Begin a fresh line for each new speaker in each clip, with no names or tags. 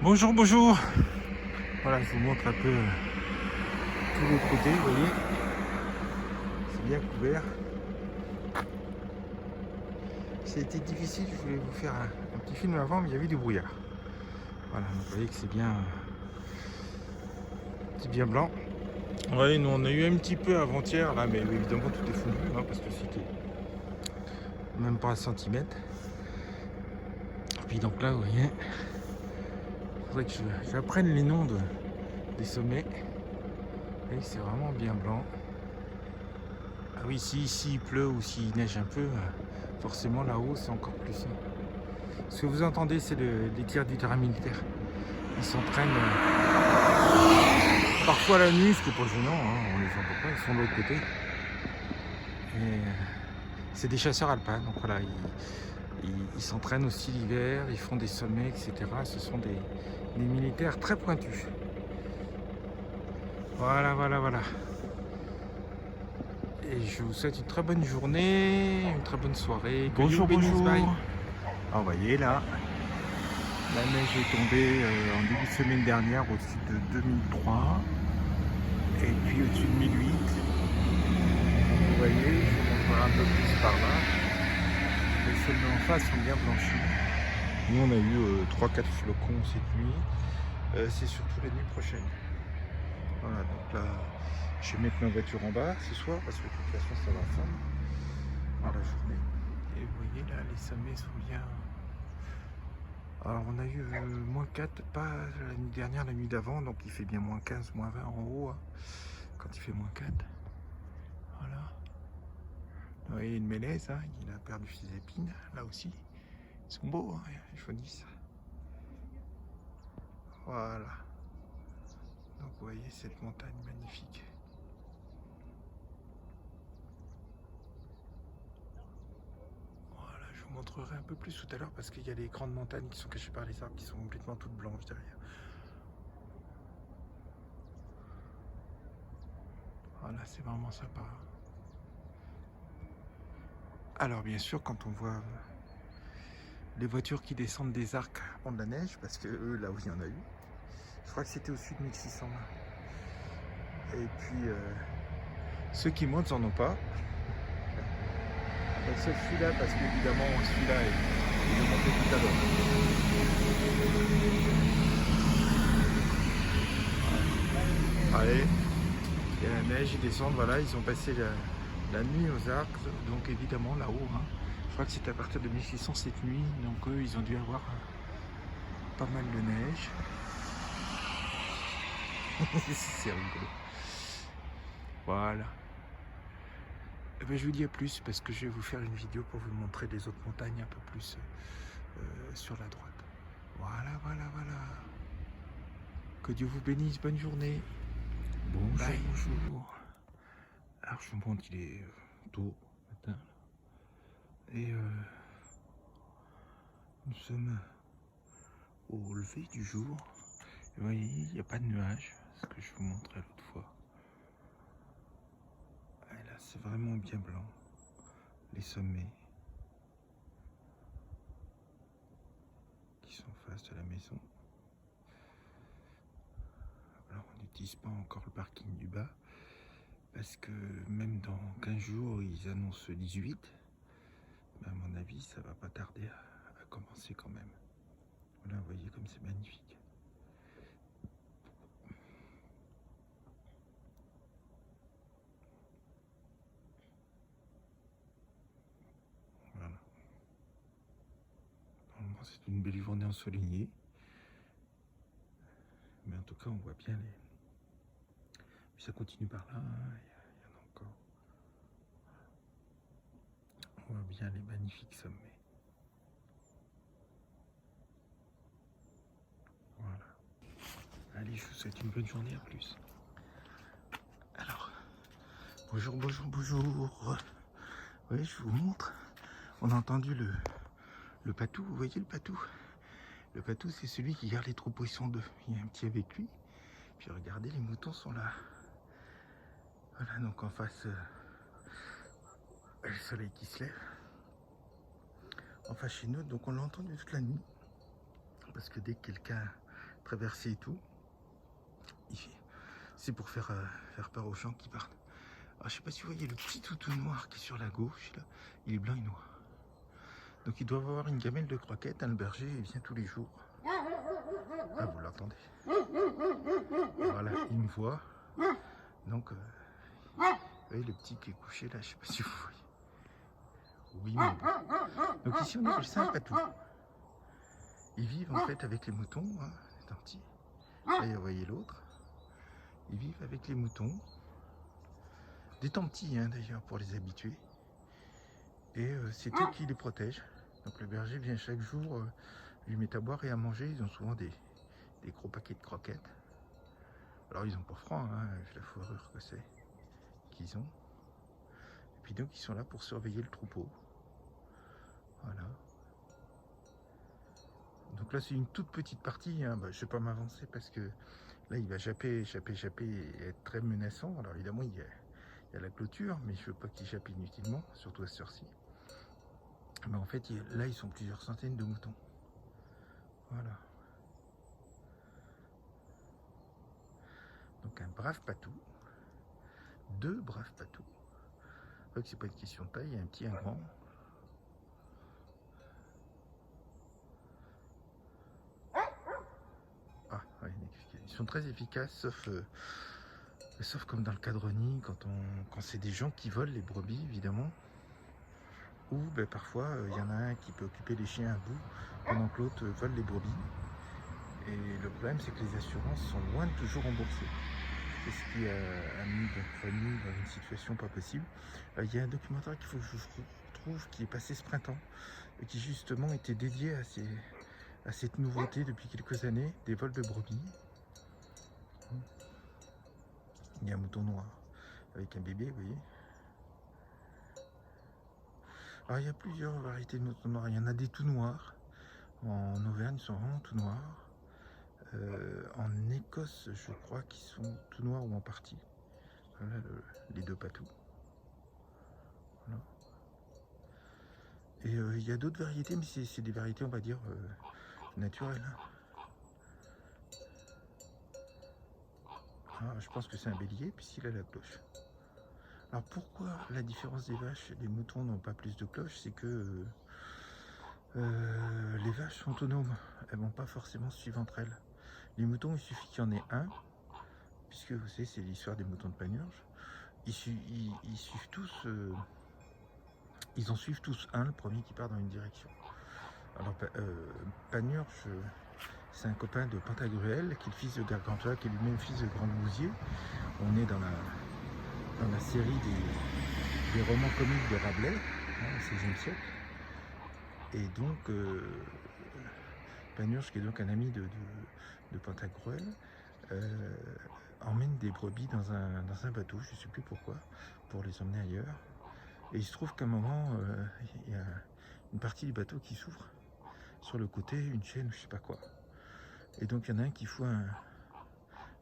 Bonjour, bonjour. Voilà, je vous montre un peu tout l'autre côté, vous voyez. C'est bien couvert. Ça a été difficile, je voulais vous faire un petit film avant, mais il y avait du brouillard. Voilà, donc vous voyez que c'est bien blanc. Oui, nous on a eu un petit peu avant-hier, là, mais évidemment tout est fondu, hein, parce que c'était même pas un centimètre. Et puis donc là, vous voyez, il faudrait que j'apprenne les noms des sommets. Et c'est vraiment bien blanc. Ah oui, si ici il pleut ou s'il neige un peu, forcément là-haut c'est encore plus. Ce que vous entendez, c'est les tirs du terrain militaire. Ils s'entraînent parfois la nuit, ce qui n'est pas gênant, hein, on les entend pas, ils sont de l'autre côté. Et c'est des chasseurs alpins, donc voilà, ils s'entraînent aussi l'hiver, ils font des sommets, etc. Ce sont des militaires très pointus. Voilà, voilà, voilà. Et je vous souhaite une très bonne journée, une très bonne soirée.
Bonjour, bonjour.
Bye.
Ah, vous voyez là, la neige est tombée en début de semaine dernière au-dessus de 2003 et puis au-dessus de 1008. Vous voyez, je vous montrerai un peu plus par là. Les sommets en face sont bien blanchis. Nous on a eu 3-4 flocons cette nuit. C'est surtout la nuit prochaine. Voilà, donc là, je vais mettre ma voiture en bas ce soir parce que de toute façon ça va fondre dans la journée. Et vous voyez là, les sommets sont bien. Alors on a eu moins 4, pas la nuit dernière, la nuit d'avant, donc il fait bien moins 15, moins 20 en haut, hein, quand il fait moins 4. Voilà. Vous voyez une mélèze, hein, il a perdu ses épines, là aussi. Ils sont beaux, hein, ils jaunissent. Voilà. Donc vous voyez cette montagne magnifique. Voilà, je vous montrerai un peu plus tout à l'heure parce qu'il y a les grandes montagnes qui sont cachées par les arbres qui sont complètement toutes blanches derrière. Voilà, c'est vraiment sympa. Alors bien sûr, quand on voit les voitures qui descendent des arcs ont de la neige, parce que eux, là où il y en a eu, je crois que c'était au-dessus de 1600. Et puis, ceux qui montent n'en ont pas. Sauf celui-là, parce qu'évidemment, celui-là, il est monté tout à l'heure. Allez, il y a la neige, ils descendent, voilà, ils ont passé la nuit aux arcs, donc évidemment là-haut, hein, je crois que c'était à partir de 1600 cette nuit, donc eux, ils ont dû avoir pas mal de neige. C'est rigolo. Voilà. Et ben, je vous dis à plus parce que je vais vous faire une vidéo pour vous montrer les autres montagnes un peu plus sur la droite. Voilà, voilà, voilà. Que Dieu vous bénisse, bonne journée. Bonjour, bye. Bonjour. Alors je vous montre, il est tôt matin. Et nous sommes au lever du jour. Et vous voyez, il n'y a pas de nuages, ce que je vous montrais l'autre fois. Et là, c'est vraiment bien blanc. Les sommets qui sont en face de la maison. Alors, on n'utilise pas encore le parking du bas parce que même dans 15 jours, ils annoncent 18. Mais à mon avis, ça va pas tarder à commencer quand même. Voilà, vous voyez comme c'est magnifique. Voilà. Normalement, c'est une belle journée ensoleillée. Mais en tout cas, on voit bien les... Puis ça continue par là, hein. Il y en a encore. On voit bien les magnifiques sommets. Voilà. Allez, je vous souhaite une bonne journée, à plus. Alors, bonjour, bonjour, bonjour. Oui, je vous montre. On a entendu le patou, vous voyez le patou? Le patou, c'est celui qui garde les troupeaux, ils sont deux. Il y a un petit avec lui. Puis regardez, les moutons sont là. Voilà, donc en face, le soleil qui se lève. En face chez nous, donc on l'a entendu toute la nuit. Parce que dès que quelqu'un
traverser et tout. C'est pour faire peur aux gens qui partent. Alors, je sais pas si vous voyez le petit toutou noir qui est sur la gauche, là. Il est blanc et noir. Donc ils doivent avoir une gamelle de croquettes, hein, le berger, il vient tous les jours. Ah, vous l'entendez. Voilà, il me voit. Donc, vous voyez le petit qui est couché là, je sais pas si vous voyez. Oui, mon beau. Donc ici on appelle ça un patou. Ils vivent en fait avec les moutons, hein, c'est un petit. Là, vous voyez l'autre. Ils vivent avec les moutons. Des temps petits, hein, d'ailleurs, pour les habituer. Et c'est eux qui les protègent. Donc le berger vient chaque jour, lui met à boire et à manger. Ils ont souvent des gros paquets de croquettes. Alors ils ont pas froid, hein, avec la fourrure que c'est qu'ils ont. Et puis donc ils sont là pour surveiller le troupeau. Voilà. Donc là c'est une toute petite partie, hein. Bah, je vais pas m'avancer parce que là il va japper et être très menaçant. Alors évidemment il y a la clôture, mais je veux pas qu'il jappe inutilement, surtout à cette heure-ci. Mais en fait là ils sont plusieurs centaines de moutons. Voilà. Donc un brave patou. Deux braves patous. Je crois que c'est pas une question de taille, il y a un petit et un grand. Ah, ouais, ils sont très efficaces, sauf comme dans le cadre-nid, quand c'est des gens qui volent les brebis, évidemment. Ou ben, parfois, il y en a un qui peut occuper les chiens à bout, pendant que l'autre vole les brebis. Et le problème, c'est que les assurances sont loin de toujours remboursées. C'est ce qui a mis notre famille dans une situation pas possible. Il y a un documentaire qu'il faut que je vous retrouve, qui est passé ce printemps, et qui justement était dédié à cette nouveauté depuis quelques années, des vols de brebis. Il y a un mouton noir avec un bébé, vous voyez. Alors il y a plusieurs variétés de moutons noirs. Il y en a des tout noirs. En Auvergne, ils sont vraiment tout noirs. En Écosse, je crois qu'ils sont tout noirs ou en partie. Voilà les deux patous. Voilà. Et il y a d'autres variétés, mais c'est des variétés, on va dire, naturelles. Ah, je pense que c'est un bélier, puisqu'il a la cloche. Alors pourquoi la différence des vaches et des moutons n'ont pas plus de cloches? C'est que les vaches sont autonomes, elles vont pas forcément suivre entre elles. Les moutons, il suffit qu'il y en ait un, puisque vous savez, c'est l'histoire des moutons de Panurge. Ils suivent tous, ils en suivent tous un, le premier qui part dans une direction. Alors Panurge, c'est un copain de Pantagruel, qui est le fils de Gargantua, qui est lui-même fils de Grandgousier. On est dans la série des romans comiques de Rabelais, hein, au XVIe siècle. Et donc, Panurge, qui est donc un ami de Pantagruel, emmène des brebis dans un bateau, je ne sais plus pourquoi, pour les emmener ailleurs. Et il se trouve qu'à un moment, il y a une partie du bateau qui s'ouvre sur le côté, une chaîne, je ne sais pas quoi. Et donc il y en a un qui fout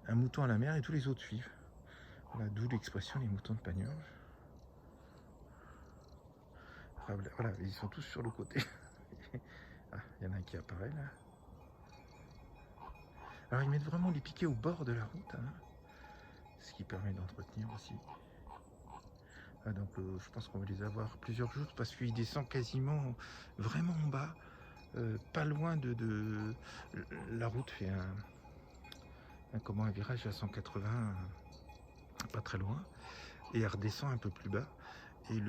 un mouton à la mer et tous les autres suivent. Voilà, d'où l'expression les moutons de Panurge. Voilà, ils sont tous sur le côté. Ah, il y en a un qui apparaît là. Alors ils mettent vraiment les piquets au bord de la route, hein, ce qui permet d'entretenir aussi. Ah, donc je pense qu'on va les avoir plusieurs jours parce qu'ils descendent quasiment vraiment en bas, pas loin de la route fait un virage à 180, pas très loin, et elle redescend un peu plus bas. Et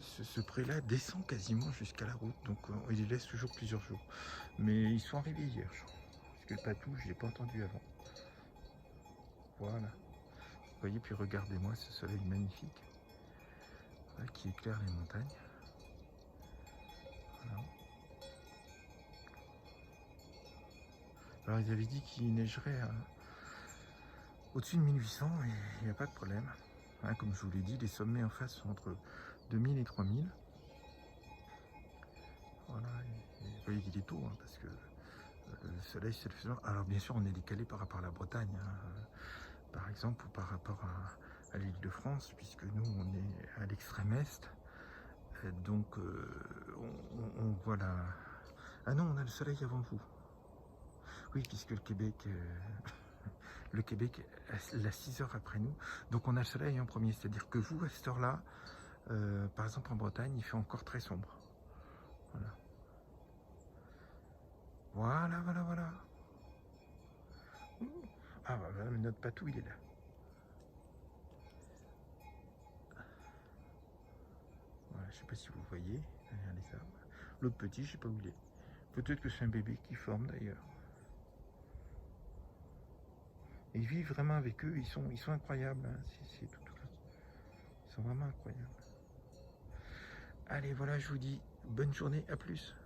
ce pré-là descend quasiment jusqu'à la route, donc il les laisse toujours plusieurs jours. Mais ils sont arrivés hier, je crois, parce que le patou, je ne l'ai pas entendu avant. Voilà. Vous voyez, puis regardez-moi ce soleil magnifique, là, qui éclaire les montagnes. Voilà. Alors ils avaient dit qu'il neigerait au-dessus de 1800 et il n'y a pas de problème. Hein, comme je vous l'ai dit, les sommets en face sont entre 2000 et 3000. Voilà, et vous voyez qu'il est tôt, hein, parce que le soleil c'est le faisant. Alors bien sûr on est décalé par rapport à la Bretagne, hein, par exemple, ou par rapport à l'île de France, puisque nous on est à l'extrême est. Donc on voit la... Ah non, on a le soleil avant vous. Oui, puisque le Québec, le Québec, il a 6 heures après nous. Donc on a le soleil en premier. C'est-à-dire que vous, à cette heure-là, par exemple en Bretagne, il fait encore très sombre. Voilà. Voilà, voilà, voilà. Ah, voilà, notre patou, il est là. Voilà, je sais pas si vous voyez. Regardez ça. L'autre petit, je sais pas où il est. Peut-être que c'est un bébé qui forme d'ailleurs. Et ils vivent vraiment avec eux. Ils sont incroyables. Hein. C'est tout. Ils sont vraiment incroyables. Allez, voilà, je vous dis bonne journée. À plus.